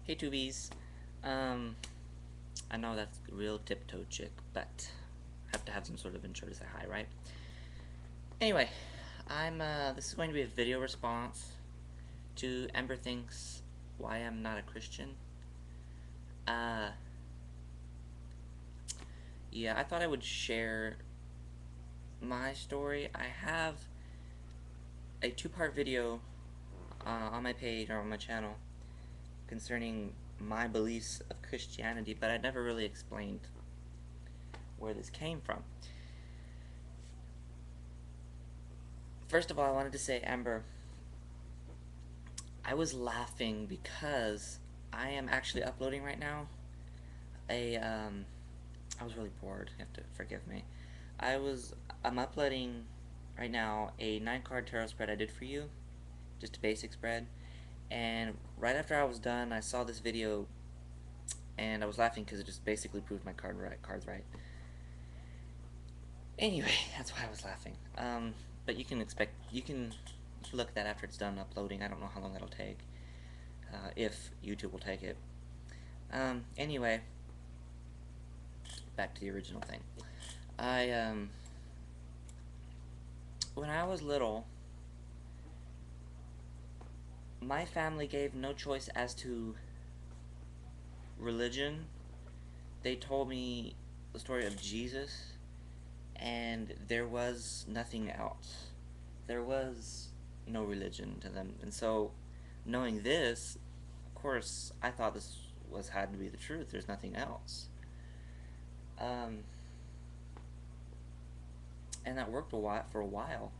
Hey Tubies. Um, I know that's real tiptoe chick, but I have to have some sort of intro to say hi, right? Anyway, this is going to be a video response to Ember Thinks Why I'm Not a Christian. Uh, yeah, I thought I would share my story. I have a two-part video on my page or on my channel concerning my beliefs of Christianity, but I never really explained where this came from. First of all, I wanted to say, Amber, I was laughing because I am actually uploading right now I was really bored, you have to forgive me. I'm uploading right now a 9-card tarot spread I did for you, just a basic spread, and right after I was done, I saw this video, and I was laughing because it just basically proved my cards right. Anyway, that's why I was laughing. But you can look at that after it's done uploading. I don't know how long that'll take, if YouTube will take it. Anyway, back to the original thing. When I was little, my family gave no choice as to religion. They told me the story of Jesus, and there was nothing else. There was no religion to them, and so, knowing this, of course, I thought this had to be the truth. There's nothing else. Um, and that worked for a while,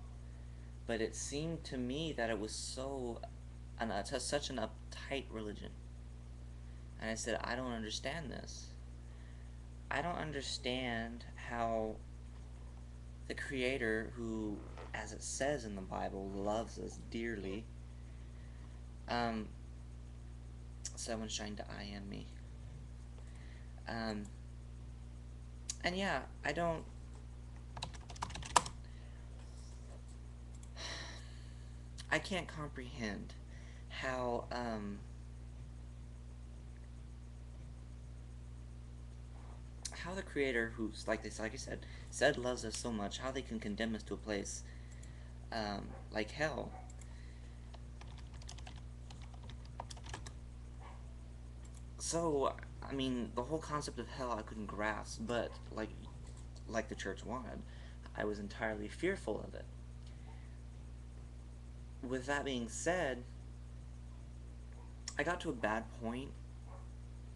but it seemed to me that it was such an uptight religion. And I said, I don't understand this. I don't understand how the Creator, who, as it says in the Bible, loves us dearly. Someone's trying to IM me. And yeah, I can't comprehend how, how the Creator, who's, like I said loves us so much, how they can condemn us to a place, like hell. So, I mean, the whole concept of hell I couldn't grasp, but, like the church wanted, I was entirely fearful of it. With that being said, I got to a bad point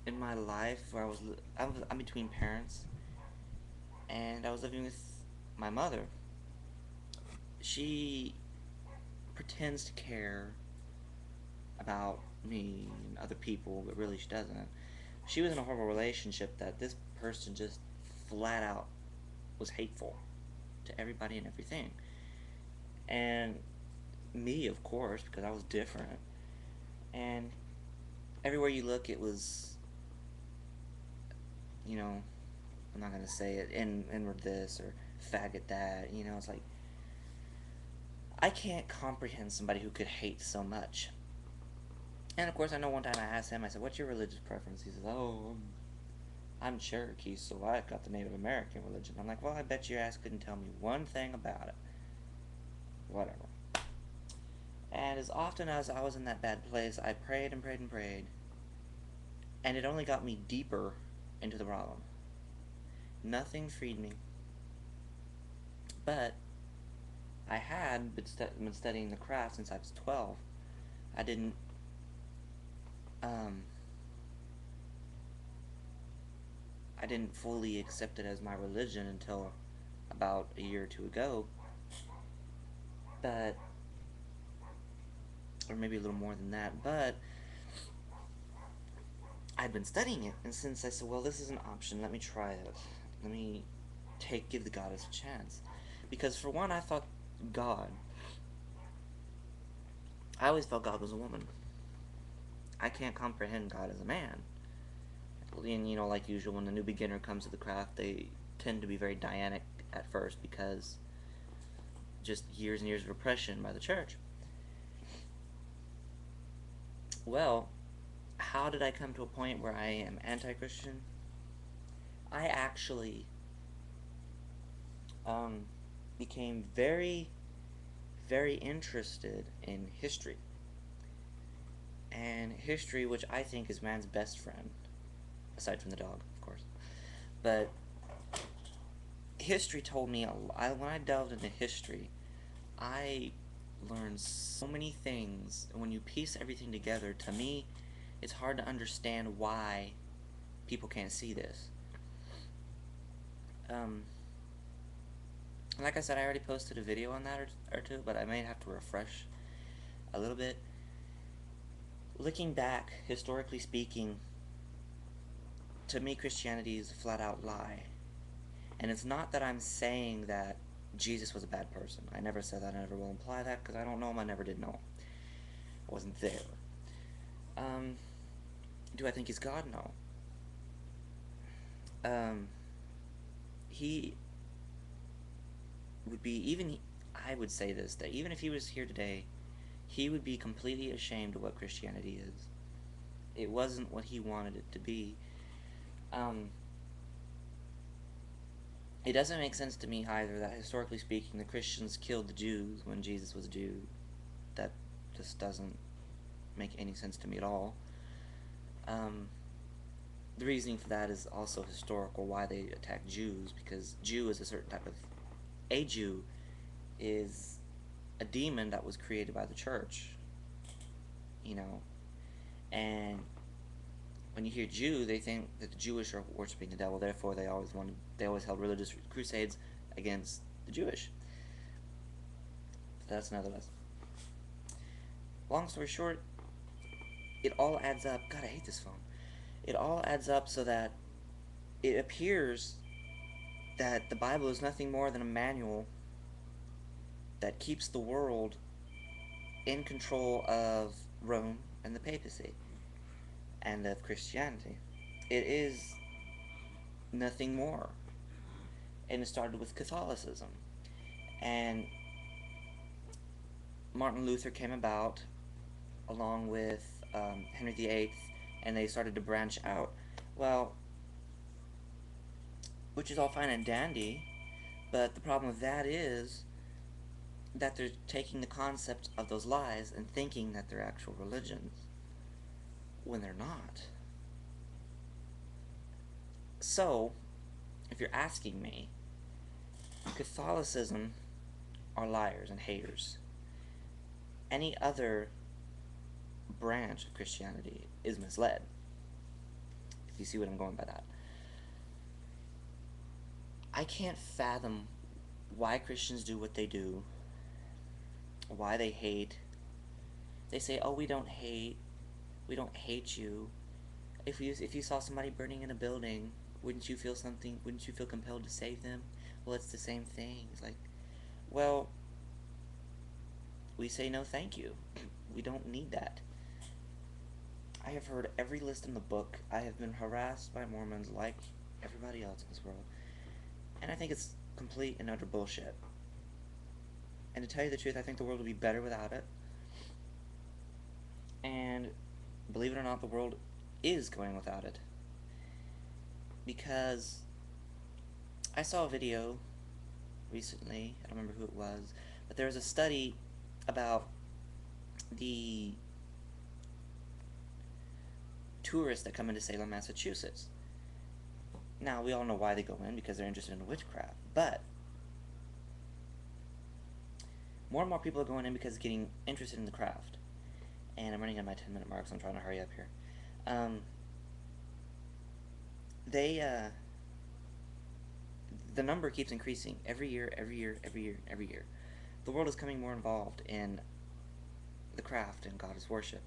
in my life where I'm between parents, and I was living with my mother. She pretends to care about me and other people, but really she doesn't. She was in a horrible relationship that this person just flat out was hateful to everybody and everything. And me, of course, because I was different. And everywhere you look, it was, you know, I'm not gonna say it, inward this or faggot that, it's like, I can't comprehend somebody who could hate so much. And of course, I know one time I asked him, I said, what's your religious preference? He says, oh, I'm Cherokee, so I got the Native American religion. I'm like, well, I bet your ass couldn't tell me one thing about it. Whatever. And as often as I was in that bad place, I prayed and prayed and prayed, and it only got me deeper into the problem. Nothing freed me. But I had been studying the craft since I was 12. I didn't, I didn't fully accept it as my religion until about a year or two ago. But, or maybe a little more than that, but I'd been studying it, and since I said, well, this is an option, let me try it. Let me give the goddess a chance. Because for one, I always felt God was a woman. I can't comprehend God as a man. And, like usual, when a new beginner comes to the craft, they tend to be very Dianic at first because just years and years of oppression by the church. Well, how did I come to a point where I am anti-Christian? I actually became very, very interested in history. And history, which I think is man's best friend, aside from the dog, of course. But history told me, when I delved into history, I learned so many things. And when you piece everything together, to me, it's hard to understand why people can't see this. Like I said, I already posted a video on that or two, but I may have to refresh a little bit. Looking back, historically speaking, to me, Christianity is a flat-out lie. And it's not that I'm saying that Jesus was a bad person. I never said that. I never will imply that, because I don't know him. I never did know him. I wasn't there. Do I think he's God? No. He would be, I would say this, that even if he was here today, he would be completely ashamed of what Christianity is. It wasn't what he wanted it to be. It doesn't make sense to me either that, historically speaking, the Christians killed the Jews when Jesus was a Jew. That just doesn't make any sense to me at all. The reasoning for that is also historical, why they attack Jews, because Jew is a certain type of... A Jew is a demon that was created by the church, you know, and when you hear Jew, they think that the Jewish are worshiping the devil, therefore they always held religious crusades against the Jewish. So that's another lesson. Long story short, it all adds up. God, I hate this phone. It all adds up so that it appears that the Bible is nothing more than a manual that keeps the world in control of Rome and the papacy and of Christianity. It is nothing more. And it started with Catholicism. And Martin Luther came about along with Henry VIII, and they started to branch out. Well, which is all fine and dandy, but the problem with that is that they're taking the concept of those lies and thinking that they're actual religions, when they're not. So, if you're asking me, Catholicism are liars and haters. Any other branch of Christianity is misled, if you see what I'm going by that. I can't fathom why Christians do what they do, why they hate. They say, oh, we don't hate you. If you saw somebody burning in a building, wouldn't you feel something? Wouldn't you feel compelled to save them? Well, it's the same thing. It's like, well, we say no thank you. We don't need that. I have heard every list in the book. I have been harassed by Mormons like everybody else in this world. And I think it's complete and utter bullshit. And to tell you the truth, I think the world would be better without it. And believe it or not, the world is going without it. Because I saw a video recently, I don't remember who it was, but there was a study about the tourists that come into Salem, Massachusetts. Now, we all know why they go in, because they're interested in witchcraft, but more and more people are going in because they're getting interested in the craft. And I'm running on my 10-minute mark, so I'm trying to hurry up here. The number keeps increasing every year. The world is becoming more involved in the craft and goddess worship.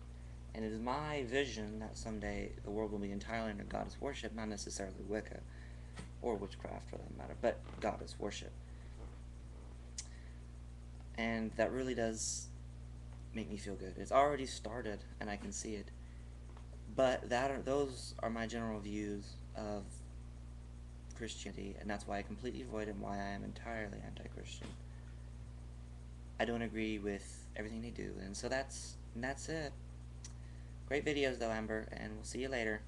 And it is my vision that someday the world will be entirely under goddess worship, not necessarily Wicca, or witchcraft for that matter, but goddess worship. And that really does make me feel good. It's already started, and I can see it. But those are my general views of Christianity, and that's why I completely avoid it and why I am entirely anti-Christian. I don't agree with everything they do, and so that's it. Great videos though, Amber, and we'll see you later.